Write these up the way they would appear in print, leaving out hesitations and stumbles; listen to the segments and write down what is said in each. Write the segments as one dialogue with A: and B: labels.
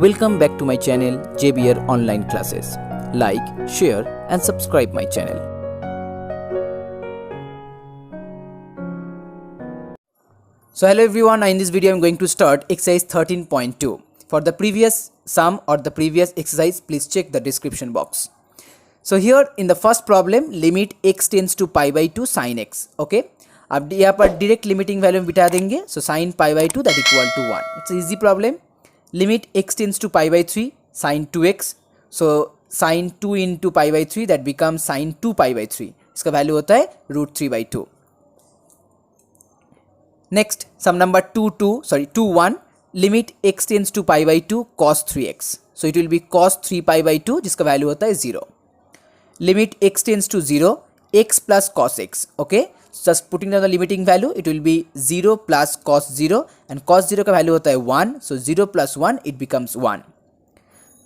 A: Welcome back to my channel JBR Online Classes. Like, share and subscribe my channel. So hello everyone, in this video I am going to start exercise 13.2. For the previous sum or the previous exercise, please check the description box. So here in the first problem, limit x tends to pi by 2 sin x. Okay, अब यहाँ पर direct limiting value बिठा देंगे. So sin pi by 2 that equal to 1. It's an easy problem. Limit x tends to pi by 3 sin 2x. So sin 2 into pi by 3 that becomes sin 2 pi by 3. इसका value होता है √3/2. Next sum number 2.1. Limit x tends to pi by 2 cos 3x. So it will be cos 3 pi by 2 जिसका value होता है 0. Limit x tends to 0 x plus cos x. Okay, just putting down the limiting value, it will be 0 plus cos 0 and cos 0 का value होता है 1. So 0 plus 1 it becomes 1.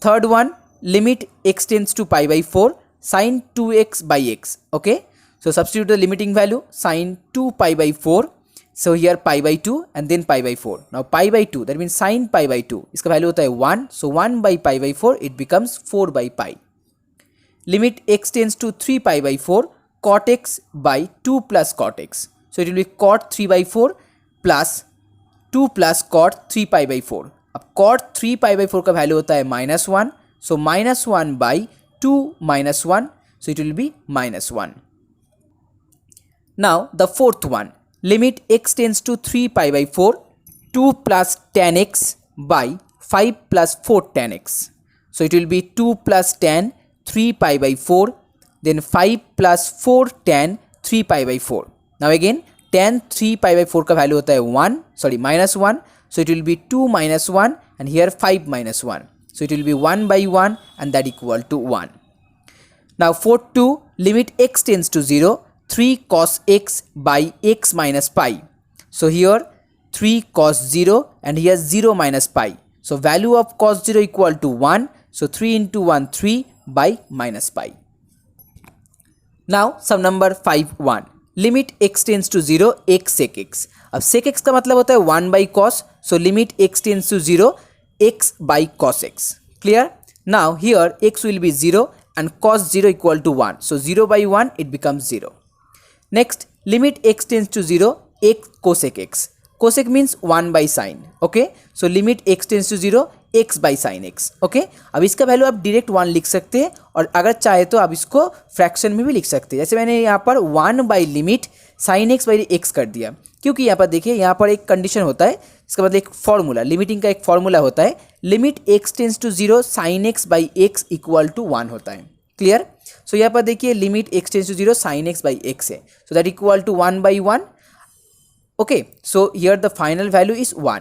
A: Third one, limit x tends to pi by 4 sin 2x by x. Okay, so substitute the limiting value sin 2 pi by 4. So here pi by 2 and then pi by 4. Now pi by 2 that means sin pi by 2. इसका value होता है 1. So 1 by pi by 4 it becomes 4 by pi. Limit x tends to 3 pi by 4 cot x by 2 plus cot x. So it will be cot 3 by 4 plus 2 plus cot 3 pi by 4. अब cot 3 pi by 4 का value होता है -1. So -1 by 2 minus 1. So it will be -1. Now the fourth one. Limit x tends to 3 pi by 4 2 plus tan x by 5 plus 4 tan x. So it will be 2 plus tan 3 pi by 4, then 5 plus 4 tan 3 pi by 4. Now again tan 3 pi by 4 का value होता है -1. So it will be 2 minus 1 and here 5 minus 1. So it will be 1 by 1 and that equal to 1. Now fourth 2, limit x tends to 0 3 cos x by x minus pi. So here 3 cos 0 and here 0 minus pi. So value of cos 0 equal to 1. So 3 into 1 3 by minus pi. Now sum number 5.1. Limit x tends to 0 x sec x. अब sec x का मतलब होता है 1 by cos. So limit x tends to 0 x by cos x. Clear? Now here x will be 0 and cos 0 equal to 1. So 0 by 1 it becomes 0. Next limit x tends to 0 x cosec x. Cosec means 1 by sin. Okay, so limit x tends to 0 x by sin x. Okay, अब इसका value आप direct 1 लिख सकते हैं और अगर चाहे तो आप इसको फ्रैक्शन में भी लिख सकते हैं. जैसे मैंने यहाँ पर 1 by limit sin x by x कर दिया, क्योंकि यहाँ पर देखिए यहाँ पर एक कंडीशन होता है. इसका मतलब एक फॉर्मूला, लिमिटिंग का एक फॉर्मूला होता है. Limit x tends to 0 sin x by x equal to 1 होता है. क्लियर? सो यहाँ पर देखिए limit x tends to 0 sin x by x है. So that equal to 1 by 1. Okay, so here the final value is 1.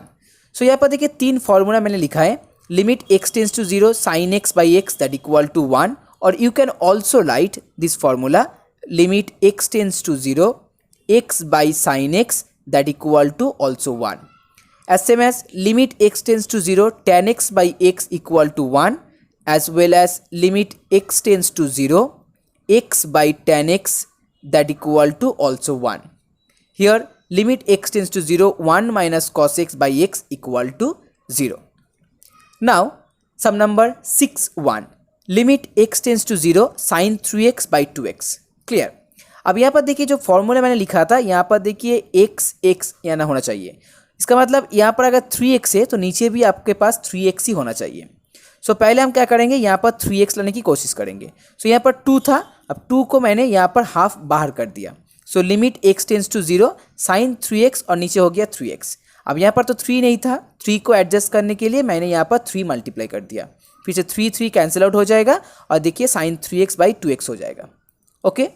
A: सो यहाँ पर देखिए 3 फॉर्मूला मैंने लिखा है. Limit x tends to 0 sin x by x that equal to 1, और you can also write this formula limit x tends to 0 x by sin x that equal to also 1. As same as limit x tends to 0 tan x by x equal to 1, as well as limit x tends to 0 x by tan x that equal to also 1. Here limit x tends to 0 1 minus cos x by x equal to 0. Now sum number 6.1. Limit x tends to 0 sin 3x by 2x. Clear? अब यहाँ पर देखिए जो formula मैंने लिखा था, यहाँ पर देखिए x x यहाँ ना होना चाहिए. इसका मतलब यहाँ पर अगर 3x है तो नीचे भी आपके पास 3x ही होना चाहिए. सो पहले हम क्या करेंगे, यहाँ पर 3x लाने की कोशिश करेंगे. सो यहाँ पर 2 था, अब 2 को मैंने यहाँ पर हाफ बाहर कर दिया. So limit x tends to 0 sin 3x और नीचे हो गया 3x. अब यहाँ पर तो 3 नहीं था, 3 को एडजस्ट करने के लिए मैंने यहाँ पर 3 मल्टीप्लाई कर दिया. फिर से 3 कैंसिल आउट हो जाएगा और देखिए sin 3x बाई 2x हो जाएगा. ओके,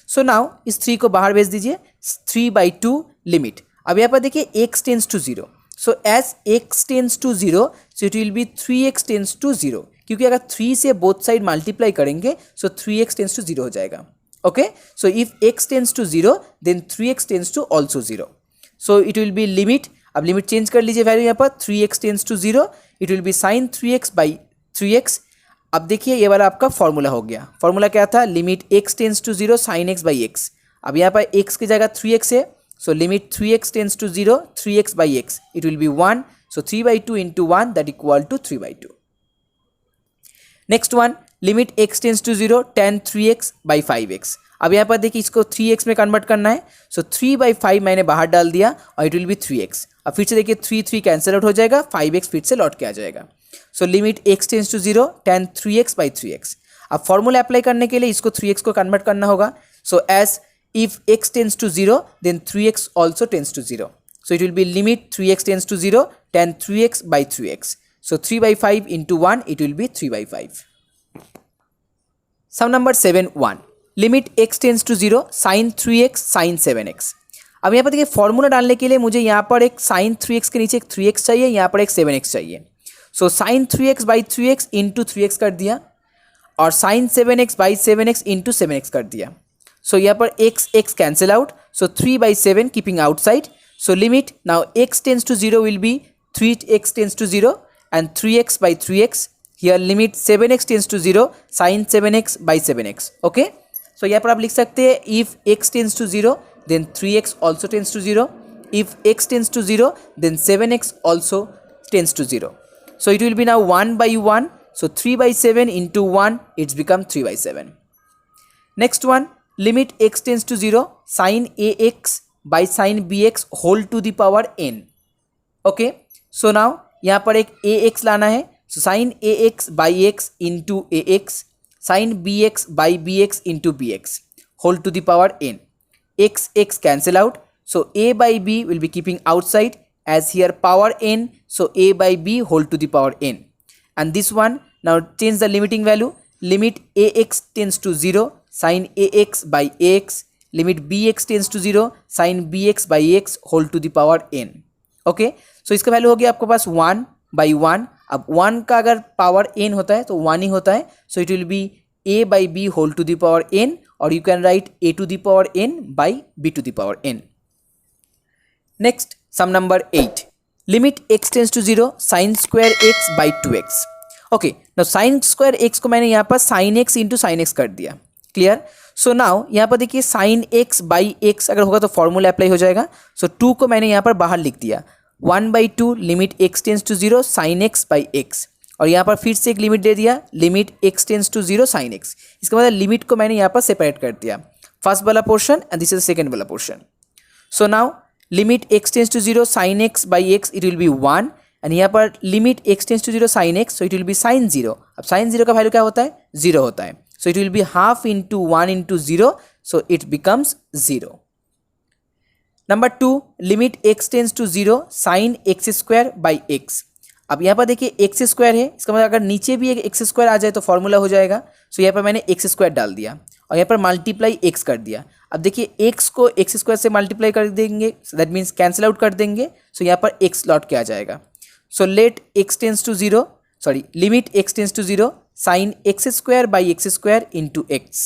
A: सो नाउ इस 3 को बाहर भेज दीजिए. 3/2 लिमिट. अब यहाँ पर देखिए x tends to 0. So as x tends to 0 so it will be 3x tends to 0, क्योंकि अगर 3 से बोथ साइड मल्टीप्लाई करेंगे सो 3x टेंस टू 0 हो जाएगा. Okay, so if x tends to 0 then 3x tends to also 0. So it will be limit. अब limit change कर लीजिए value यहाँ पर 3x tends to 0 it will be sin 3x by 3x. अब देखिए ये वाला आपका फॉर्मूला हो गया. फॉर्मूला क्या था, limit x tends to 0 sin x by x. अब यहाँ पर x की जगह 3x है. So limit 3x tends to 0 3x by x it will be 1. So 3/2 into 1 that equal to 3/2. Next one, limit x tends to 0 tan 3x by 5x। अब यहाँ पर देखिए इसको 3x में कन्वर्ट करना है, सो 3/5 मैंने बाहर डाल दिया और इट विल बी 3x। अब फिर से देखिए 3 कैंसिल आउट हो जाएगा, 5x फिर से लौट के आ जाएगा। So limit x tends to 0 tan 3x by 3x। अब फॉर्मूला अप्लाई करने के लिए इसको 3x को कन्वर्ट करना होगा। So as if x tends to 0 then 3x also tends to 0। So it will be limit 3x tends to 0 tan 3x by 3x। So 3/5 into 1, it will be 3/5. Sum number 7(1). Limit x tends to 0 sin 3x sin 7x। अब यहाँ पर देखिए formula डालने के लिए मुझे यहाँ पर एक sin 3x के नीचे एक 3x चाहिए, यहाँ पर एक 7x चाहिए। So sin 3x by 3x into 3x कर दिया और sin 7x by 7x into 7x कर दिया। So यहाँ पर x cancel out, so 3/7 keeping outside। So limit now x tends to 0 will be 3x tends to 0 and 3x by 3x। here limit 7x tends to 0 sin 7x by 7x। okay, so यहाँ पर आप लिख सकते हैं if x tends to 0 then 3x also tends to 0, if x tends to 0 then 7x also tends to 0। so it will be now 1/1, so 3/7 into 1 it's become 3/7। next one, limit x tends to 0 sin ax by sin bx whole to the power n। okay, so now यहाँ पर एक ax लाना है, so sin ax by x into ax sin bx by bx into bx whole to the power n। x cancel out, so a by b will be keeping outside as here power n, so a by b whole to the power n। and this one now change the limiting value, limit ax tends to 0 sin ax by ax, limit bx tends to 0 sin bx by x whole to the power n। Okay, so इसका value हो गया आपके पास 1/1। अब 1 का अगर power n होता है तो 1 ही होता है, so it will be a by b whole to the power n और you can write a to the power n by b to the power n। Next sum number 8, limit x tends to 0 sin square x by 2x। Okay, now sin square x को मैंने यहाँ पर sin x into sin x कर दिया। Clear? So now यहाँ पर देखिए sin x by x अगर होगा तो फॉर्मूला अप्लाई हो जाएगा। सो 2 को मैंने यहाँ पर बाहर लिख दिया, 1/2 limit x tends to 0 sin x by x और यहाँ पर फिर से एक लिमिट दे दिया, limit x tends to 0 sin x। इसका मतलब लिमिट को मैंने यहाँ पर सेपरेट कर दिया, फर्स्ट वाला portion and this is the second वाला portion. So now limit x tends to 0 sin x by x it will be 1 and यहाँ पर limit x tends to 0 sin x, so it will be sin 0। अब sin 0 का value क्या होता है? 0 होता है, so it will be half into 1 into 0, so it becomes 0। Number 2, limit x tends to 0 sin x square by x। अब यहाँ पर देखिए x स्क्वायर है, इसका मतलब अगर नीचे भी एक x स्क्वायर आ जाए तो फॉर्मूला हो जाएगा। सो यहाँ पर मैंने x स्क्वायर डाल दिया और यहाँ पर मल्टीप्लाई x कर दिया। अब देखिए x को x स्क्वायर से मल्टीप्लाई कर देंगे, दैट मीन्स कैंसिल आउट कर देंगे, सो यहाँ पर x लौट के आ जाएगा। So let x tends to 0, sorry limit x tends to 0 sin x square by x square into x।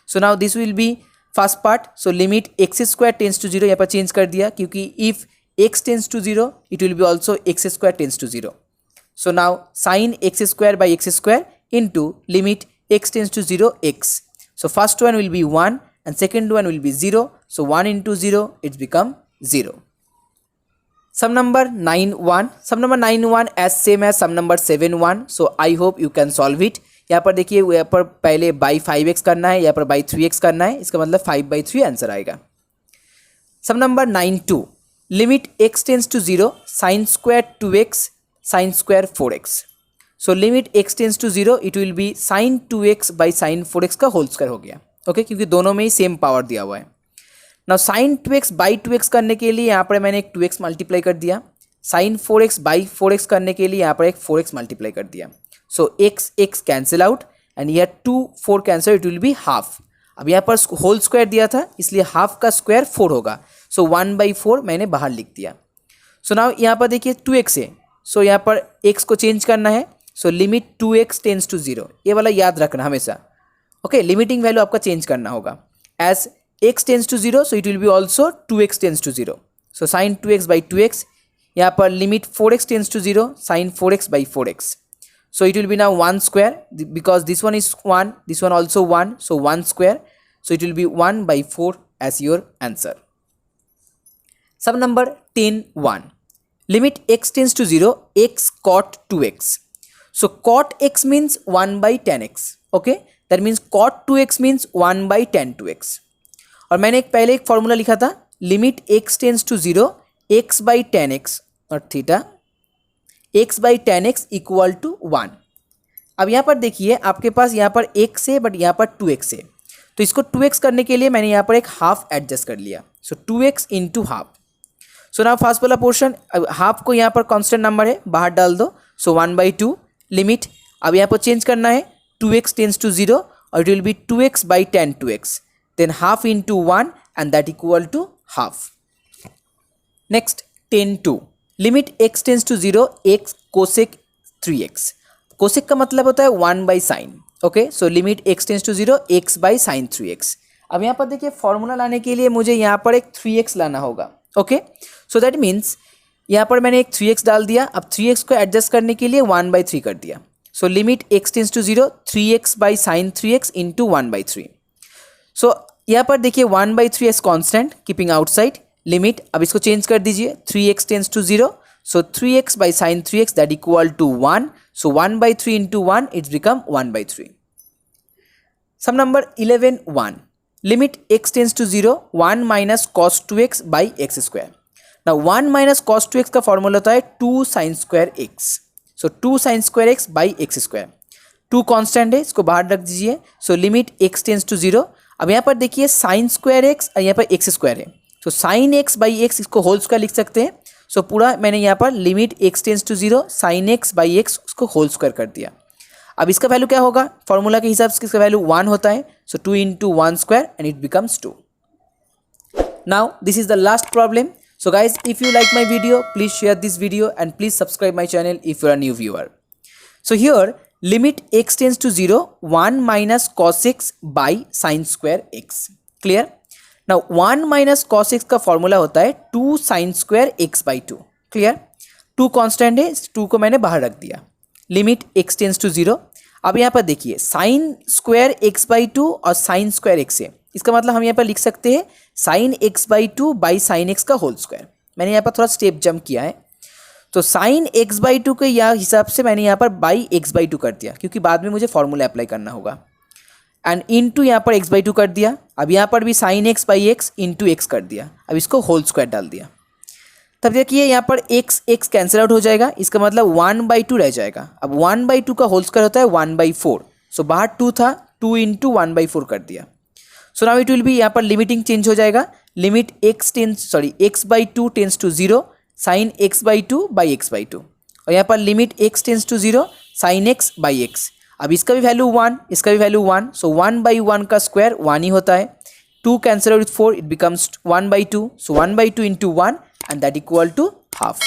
A: so now this will be first part, so limit x square tends to 0 यहाँ पर change कर दिया क्योंकि if x tends to 0 it will be also x square tends to 0। so now sin x square by x square into limit x tends to 0 x। so first one will be 1 and second one will be 0, so 1 into 0 it's become 0। Sum number 9(1), sum number 9(1) as same as sum number 7(1), so I hope you can solve it। यहाँ पर देखिए यहाँ पर पहले by 5x करना है, यहाँ पर by 3x करना है, इसका मतलब 5/3 आंसर आएगा। Sum number 9(2), limit x tends to 0 sin square 2x sin square 4x। So limit x tends to 0 it will be sin 2x by sin 4x का होल स्क्वायर हो गया। ओके, क्योंकि दोनों में ही सेम पावर दिया हुआ है। Now sin 2x by 2x करने के लिए यहाँ पर मैंने एक 2x मल्टीप्लाई कर दिया, sin 4x by 4x करने के लिए यहाँ पर एक 4x मल्टीप्लाई कर दिया। सो x कैंसिल आउट एंड यह 2 4 cancel, it will be half. अब यहाँ पर होल स्क्वायर दिया था इसलिए हाफ का स्क्वायर 4 होगा, सो 1/4 मैंने बाहर लिख दिया। सो नाउ यहाँ पर देखिए 2x है, सो यहाँ पर x को चेंज करना है, so limit 2x tense to 0, ये वाला याद रखना हमेशा। ओके, लिमिटिंग वैल्यू आपका चेंज करना होगा, as x tends to 0 so it will be also 2x tends to 0, so sin 2x by 2x। यहाँ पर limit 4x tends to 0 sin 4x by 4x, so it will be now 1 square because this one is 1, this one also 1, so 1 square, so it will be 1/4 as your answer। Sum number 10(1), limit x tends to 0 x cot 2x। So cot x means 1 by 10x. Okay, that means cot 2x means 1 by 10 2x. और मैंने पहले एक formula लिखा था, limit x tends to 0 x by 10x और theta x by 10x equal to 1. अब यहाँ पर देखिए आपके पास यहाँ पर x है बट यहाँ पर 2x है, तो इसको 2x करने के लिए मैंने यहाँ पर एक हाफ एडजस्ट कर लिया. सो 2x इंटू हाफ. सो ना फर्स्ट वाला पोर्शन, हाफ को यहाँ पर कांस्टेंट नंबर है बाहर डाल दो. सो 1/2 लिमिट. अब यहाँ पर चेंज करना है, 2x टेंस टू 0 और it will be 2x by 10 2x. Then half into 1 and that equal to half. Next 10(2) limit x tends to 0 x cosec 3x. Cosec का मतलब होता है 1 by sin. Okay, so limit x tends to 0 x by sin 3x. अब यहाँ पर देखिए formula लाने के लिए मुझे यहाँ पर एक 3x लाना होगा. ओके, सो दैट मीन्स यहाँ पर मैंने एक 3x डाल दिया. अब 3x को एडजस्ट करने के लिए 1/3 कर दिया. So limit x tends to 0 3x by sin 3x into 1/3. So यहाँ पर देखिए 1/3 as constant keeping outside limit. अब इसको चेंज कर दीजिए, 3x tends to 0. So 3x by sin 3x that equal to 1. So 1/3 into 1 it's become 1/3. Sum number 11(1) limit x tends to 0 1 minus cos 2x by x square. Now 1 minus cos 2x का formula होता है 2 sin square x. So 2 sin square x by x square. 2 constant है, इसको बाहर रख दीजिए. So limit x tends to 0. अब यहाँ पर देखिए sin स्क्वायर x और यहाँ पर x स्क्वायर है, तो sin x by x इसको होल स्क्वायर लिख सकते हैं. सो पूरा मैंने यहाँ पर limit x tends to 0 sin x by x उसको होल स्क्वायर कर दिया. अब इसका वैल्यू क्या होगा, फॉर्मूला के हिसाब से इसका वैल्यू 1 होता है. सो 2 into 1 square and it becomes 2. Now this is the last problem. So guys, if you like my video, please share this video and please subscribe my channel if you are a new viewer. So here, limit x tends to 0, 1 minus cos x by sin square x. Clear? Now 1 minus cos x का formula होता है 2 sin square x by 2. Clear? 2 constant है, 2 को मैंने बाहर रख दिया. Limit x tends to 0. अब यहाँ पर देखिए sin स्क्वायर x by 2 और sin स्क्वायर x है, इसका मतलब हम यहाँ पर लिख सकते हैं sin x by 2 by sin x का होल स्क्वायर. मैंने यहाँ पर थोड़ा स्टेप जंप किया है, तो sin x by 2 के या हिसाब से मैंने यहाँ पर बाई x by 2 कर दिया, क्योंकि बाद में मुझे फॉर्मूला अप्लाई करना होगा. एंड इंटू यहाँ पर x by 2 कर दिया. अब यहाँ पर भी sin x by x into x कर दिया. अब इसको होल स्क्वायर डाल दिया. तब देखिए यहाँ पर x कैंसिल आउट हो जाएगा, इसका मतलब 1/2 रह जाएगा. अब 1/2 का होल स्क्वायर होता है 1/4. सो बाहर 2 था, 2 इंटू 1/4 कर दिया. So now it will be, यहाँ पर लिमिटिंग चेंज हो जाएगा. Limit x by 2 tends to 0 sin x by 2 by x by 2. और यहाँ पर limit x tends to 0 sin x by x. अब इसका भी वैल्यू 1, इसका भी वैल्यू 1. सो 1/1 का स्क्वायर 1 ही होता है. 2 cancel out with 4, it becomes 1/2. So 1/2 into 1 and that equal to half.